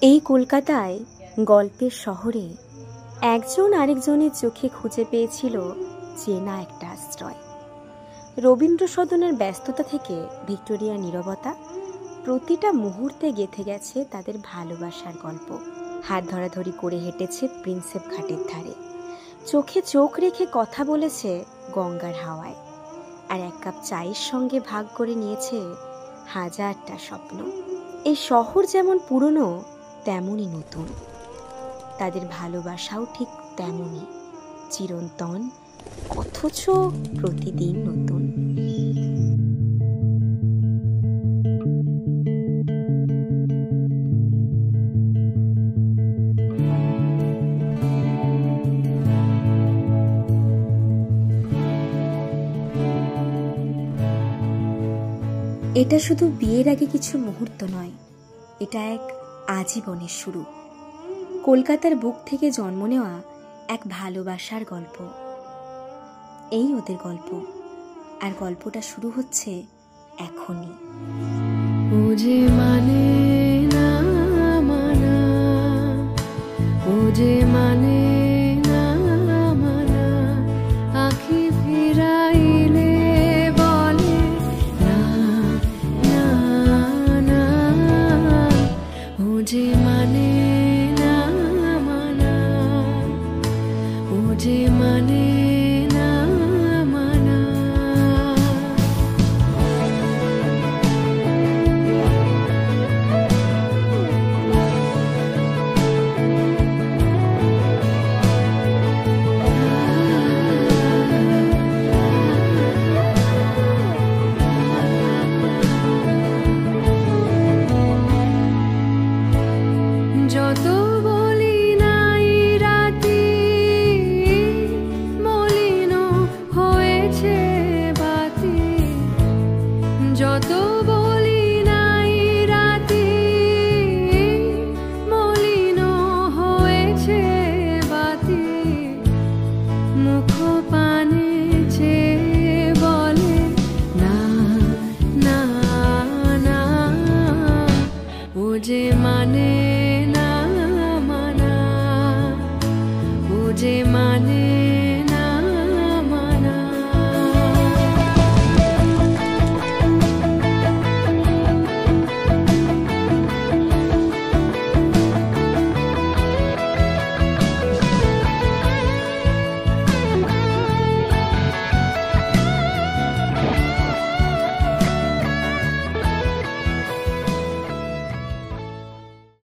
এই কলকাতায় গল্পের শহরে একজন আরেকজনের চোখে খুঁজে পেয়েছিল চেনা একটা আশ্রয়। রবীন্দ্র সদনের ব্যস্ততা থেকে ভিক্টোরিয়ার নীরবতা, প্রতিটা মুহূর্তে গেঁথে গেছে তাদের ভালোবাসার গল্প। হাত ধরাধরি করে হেঁটেছে প্রিন্সেপ ঘাটের ধারে, চোখে চোখ রেখে কথা বলেছে গঙ্গার হাওয়ায়, আর এক কাপ চায়ের সঙ্গে ভাগ করে নিয়েছে হাজারটা স্বপ্ন। এই শহর যেমন পুরনো তেমনই নতুন, তাদের ভালোবাসাও ঠিক তেমনই চিরন্তন, অথচ প্রতিদিন নতুন। এটা শুধু বিয়ের আগে কিছু মুহূর্ত নয়, এটা এক আজীবনের শুরু। কলকাতার বুক থেকে জন্ম নেওয়া এক ভালোবাসার গল্প। এই ওদের গল্প, আর গল্পটা শুরু হচ্ছে এখনই। ও যে মানে না মানা, ও যে মানে না মানা, আখি ফিরাইলে বলে না না না, ও যে মানে না মানা, ও যে মানে না মানা। যত বলি নাই রাতি, মলিন হয়েছে বাতি, যত বলি নাই রাতি, মলিন হয়েছে বাতি, মুখ পানে চেয়ে বলে না না না, ও যে মানে না মানা, ও যে মানে